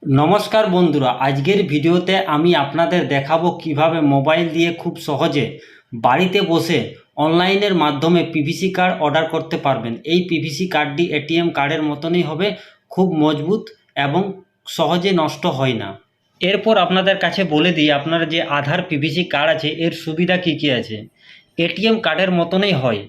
নমস্কার বন্ধুরা, আজকের ভিডিওতে আমি আপনাদের দেখাবো কিভাবে মোবাইল দিয়ে খুব সহজে বাড়িতে বসে অনলাইনের মাধ্যমে পিভিসি কার্ড অর্ডার করতে পারবেন। এই পিভিসি কার্ডটি এটিএম কার্ডের মতনই হবে, খুব মজবুত এবং সহজে নষ্ট হয় না। এরপর আপনাদের কাছে বলে দিই, আপনার যে আধার পিভিসি কার্ড আছে এর সুবিধা কী কী আছে। এটিএম কার্ডের মতনই হয়,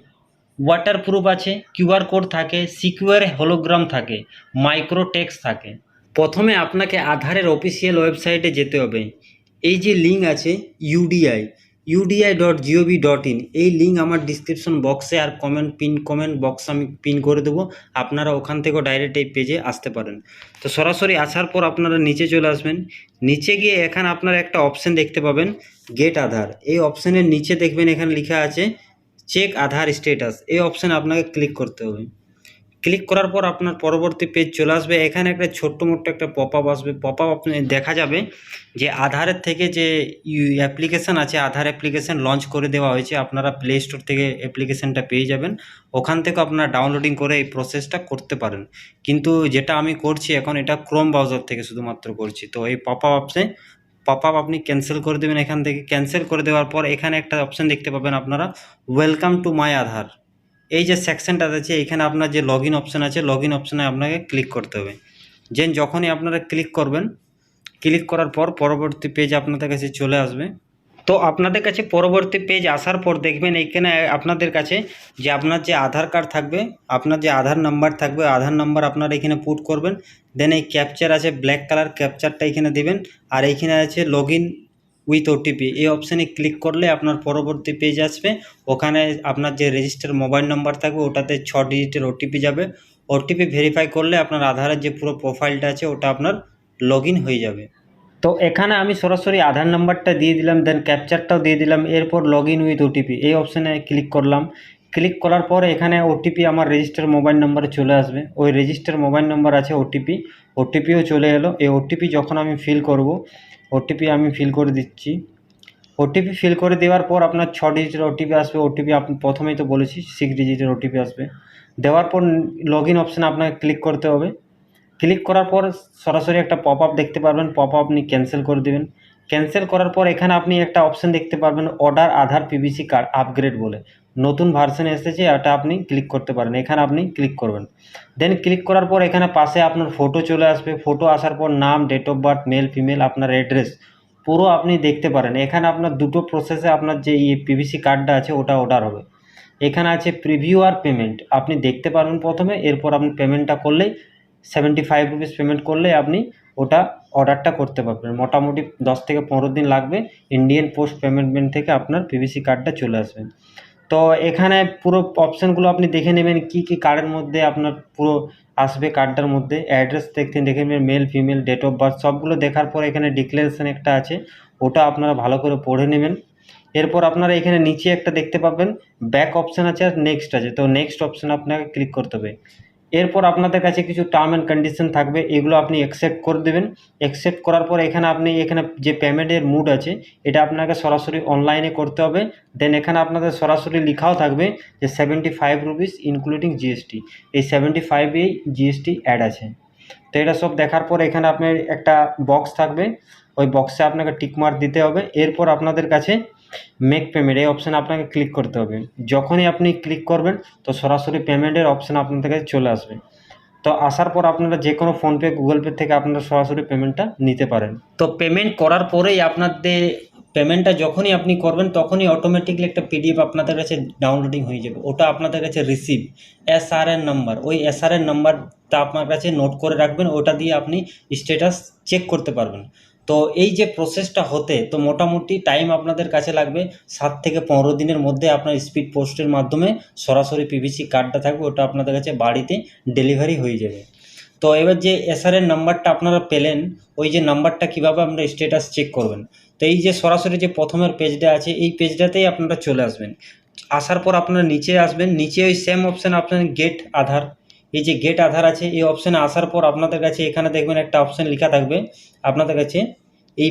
ওয়াটারপ্রুফ আছে, কিউআর কোড থাকে, সিকিউর হলোগ্রাম থাকে, মাইক্রো টেক্সট থাকে। প্রথমে আপনাকে আধারের অফিসিয়াল ওয়েবসাইটে যেতে হবে। এই যে লিঙ্ক আছে UDI.gov.in, এই লিঙ্ক আমার ডিসক্রিপশন বক্সে আর কমেন্ট বক্স আমি পিন করে দেবো। আপনারা ওখান থেকেও ডাইরেক্ট এই পেজে আসতে পারেন। তো সরাসরি আসার পর আপনারা নিচে চলে আসবেন। নিচে গিয়ে এখানে আপনারা একটা অপশান দেখতে পাবেন, গেট আধার। এই অপশানের নিচে দেখবেন এখানে লেখা আছে চেক আধার স্ট্যাটাস। এই অপশানে আপনাকে ক্লিক করতে হবে। ক্লিক করার পর আপনার পরবর্তী পেজ চলে আসবে। এখানে একটা ছোট্ট মোট্ট একটা পপ আপ আসবে। পপ আপ আপনি দেখা যাবে যে আধারের থেকে যে অ্যাপ্লিকেশান আছে, আধার অ্যাপ্লিকেশান লঞ্চ করে দেওয়া হয়েছে। আপনারা প্লে স্টোর থেকে অ্যাপ্লিকেশানটা পেয়ে যাবেন, ওখান থেকে আপনারা ডাউনলোডিং করে এই প্রসেসটা করতে পারেন। কিন্তু যেটা আমি করছি এখন, এটা ক্রোম ব্রাউজার থেকে শুধুমাত্র করছি। তো এই পপ আপ আপনি ক্যান্সেল করে দেবেন। এখান থেকে ক্যান্সেল করে দেওয়ার পর এখানে একটা অপশান দেখতে পাবেন আপনারা, ওয়েলকাম টু মাই আধার। এই যে সেকশনটা আছে এখানে আপনার যে লগ ইন অপশান আছে, লগ ইন অপশানে আপনাকে ক্লিক করতে হবে। যখনই আপনারা ক্লিক করবেন, ক্লিক করার পর পরবর্তী পেজ আপনাদের কাছে চলে আসবে। তো আপনাদের কাছে পরবর্তী পেজ আসার পর দেখবেন এখানে আপনাদের কাছে যে আপনার যে আধার কার্ড থাকবে, আপনার যে আধার নাম্বার থাকবে, আধার নাম্বার আপনারা এখানে পুট করবেন। দেন এই ক্যাপচার আছে ব্ল্যাক কালার, ক্যাপচারটা এখানে দিবেন। আর এইখানে আছে লগ ইন উইথ ওটিপি, এই অপশানে ক্লিক করলে আপনার পরবর্তী পেজ আসবে। ওখানে আপনার যে রেজিস্টার মোবাইল নাম্বার থাকবে ওটাতে 6 ডিজিটের ওটিপি যাবে। ওটিপি ভেরিফাই করলে আপনার আধারের যে পুরো প্রোফাইলটা আছে ওটা আপনার লগ ইন হয়ে যাবে। তো এখানে আমি সরাসরি আধার নাম্বারটা দিয়ে দিলাম, দেন ক্যাপচারটাও দিয়ে দিলাম। এরপর লগ ইন উইথ ওটিপি এই অপশানে ক্লিক করলাম। ক্লিক করার পরে এখানে ওটিপি আমার রেজিস্টার মোবাইল নাম্বারে চলে আসবে। ওই রেজিস্টার মোবাইল নাম্বার আছে ওটিপিও চলে এলো। এই ওটিপি যখন আমি ফিল করব, ওটিপি আমি ফিল করে দিচ্ছি। ওটিপি ফিল করে দেওয়ার পর আপনার 6 ডিজিটের ওটিপি আসবে। ওটিপি আপনি প্রথমেই তো বলেছি 6 ডিজিটের ওটিপি আসবে। দেওয়ার পর লগ ইন অপশানে আপনাকে ক্লিক করতে হবে। ক্লিক করার পর সরাসরি একটা পপ আপ দেখতে পারবেন, পপ আপ আপনি ক্যান্সেল করে দেবেন। ক্যান্সেল করার পর এখানে আপনি একটা অপশান দেখতে পারবেন, অর্ডার আধার পিভিসি কার্ড আপগ্রেড বলে নতুন ভার্সন এসেছে, এটা আপনি ক্লিক করতে পারেন। এখানে আপনি ক্লিক করবেন। দেন ক্লিক করার পর এখানে পাশে আপনার ফটো চলে আসবে। ফটো আসার পর নাম, date of birth, male female, আপনার অ্যাড্রেস পুরো আপনি দেখতে পারেন। এখানে আপনার দুটো প্রসেসে আপনার যে পিভিসি কার্ডটা আছে ওটা অর্ডার হবে। এখানে আছে প্রিভিউ আর পেমেন্ট, আপনি দেখতে পারবেন প্রথমে। এরপর আপনি পেমেন্টটা করলেই 75 রুপিস পেমেন্ট করলে আপনি ওটা অর্ডারটা করতে পারবেন। মোটামুটি 10 থেকে 15 দিন লাগবে। ইন্ডিয়ান পোস্ট পেমেন্ট ব্যাঙ্ক থেকে আপনার পিভিসি কার্ডটা চলে আসবে। তো এখানে পুরো অপশানগুলো আপনি দেখে নেবেন কী কী কার্ডের মধ্যে আপনার পুরো আসবে। কার্ডটার মধ্যে অ্যাড্রেস দেখে নেবেন, male female, date of birth সবগুলো দেখার পর এখানে ডিক্লারেশন একটা আছে, ওটা আপনারা ভালো করে পড়ে নেবেন। এরপর আপনারা এখানে নিচে একটা দেখতে পাবেন ব্যাক অপশান আছে আর নেক্সট আছে। তো নেক্সট অপশানে আপনাকে ক্লিক করতে হবে। এরপর আপনাদের কাছে কিছু টার্ম অ্যান্ড কন্ডিশন থাকবে, এগুলো আপনি অ্যাকসেপ্ট করে দেবেন। অ্যাকসেপ্ট করার পর এখানে আপনি এখানে যে পেমেন্টের মুড আছে এটা আপনাকে সরাসরি অনলাইনে করতে হবে। দেন এখানে আপনাদের সরাসরি লেখাও থাকবে যে 75 রুপিস ইনক্লুডিং জিএসটি, এই 75 জিএসটি অ্যাড আছে। তো এটা সব দেখার পর এখানে আপনার একটা বক্স থাকবে, ওই বক্সে আপনাকে টিকমার্ক দিতে হবে। এরপর আপনাদের কাছে মেক পেমেন্ট এই অপশানে আপনাকে ক্লিক করতে হবে। যখনই আপনি ক্লিক করবেন তো সরাসরি পেমেন্টের অপশান আপনাদের কাছে চলে আসবে। তো আসার পর আপনারা যে কোনো ফোনপে, গুগল পে থেকে আপনারা সরাসরি পেমেন্টটা নিতে পারেন। তো পেমেন্ট করার পরেই আপনাদের পেমেন্টটা যখনই আপনি করবেন তখনই অটোমেটিকলি একটা পিডিএফ আপনাদের কাছে ডাউনলোডিং হয়ে যাবে। ওটা আপনাদের কাছে রিসিভ এসআরএন নাম্বার, ওই এসআরএন নাম্বারটা আপনার কাছে নোট করে রাখবেন। ওটা দিয়ে আপনি স্ট্যাটাস চেক করতে পারবেন। তো এই যে প্রসেসটা হতে তো মোটামুটি টাইম আপনাদের কাছে লাগবে 7 থেকে 15 দিনের মধ্যে আপনার স্পিড পোস্টের মাধ্যমে সরাসরি পিভিসি কার্ডটা থাকবে, ওটা আপনাদের কাছে বাড়িতে ডেলিভারি হয়ে যাবে। তো এবার যে এসআরএন নাম্বারটা আপনারা পেলেন, ওই যে নাম্বারটা কীভাবে আপনারা স্ট্যাটাস চেক করবেন। তো এই যে সরাসরি যে প্রথমের পেজটা আছে এই পেজটাতেই আপনারা চলে আসবেন। আসার পর আপনারা নিচে আসবেন, নিচে ওই সেম অপশান আপনার গেট আধার, এই যে গেট আধার আছে এই অপশানে আসার পর আপনাদের কাছে এখানে দেখবেন একটা অপশান লেখা থাকবে আপনাদের কাছে এই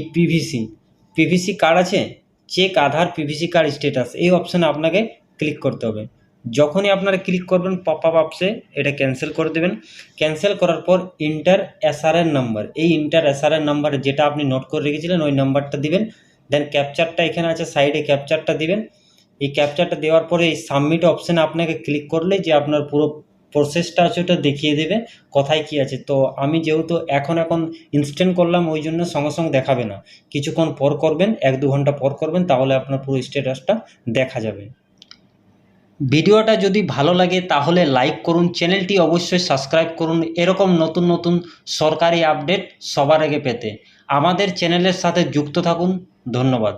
পিভিসি কার্ড আছে, চেক আধার পিভিসি কার্ড স্ট্যাটাস, এই অপশানে আপনাকে ক্লিক করতে হবে। যখনই আপনারা ক্লিক করবেন পপ আপ আপসে এটা ক্যান্সেল করে দেবেন। ক্যান্সেল করার পর ইন্টার এসআরএন নাম্বার, এই ইন্টার এসআরএন নাম্বার যেটা আপনি নোট করে রেখেছিলেন ওই নাম্বারটা দিবেন। দেন ক্যাপচারটা এখানে আছে সাইডে, ক্যাপচারটা দিবেন। এই ক্যাপচারটা দেওয়ার পরে এই সাবমিট অপশানে আপনাকে ক্লিক করলে যে আপনার পুরো প্রসেসটা আছে ওটা দেখিয়ে দেবে কোথায় কী আছে। তো আমি যেহেতু এখন ইনস্ট্যান্ট করলাম ওই জন্য সঙ্গে সঙ্গে দেখাবে না, কিছুক্ষণ পর করবেন, 1-2 ঘন্টা পর করবেন, তাহলে আপনার পুরো স্ট্যাটাসটা দেখা যাবে। ভিডিওটা যদি ভালো লাগে তাহলে লাইক করুন, চ্যানেলটি অবশ্যই সাবস্ক্রাইব করুন এরকম নতুন নতুন সরকারি আপডেট সবার আগে পেতে। আমাদের চ্যানেলের সাথে যুক্ত থাকুন। ধন্যবাদ।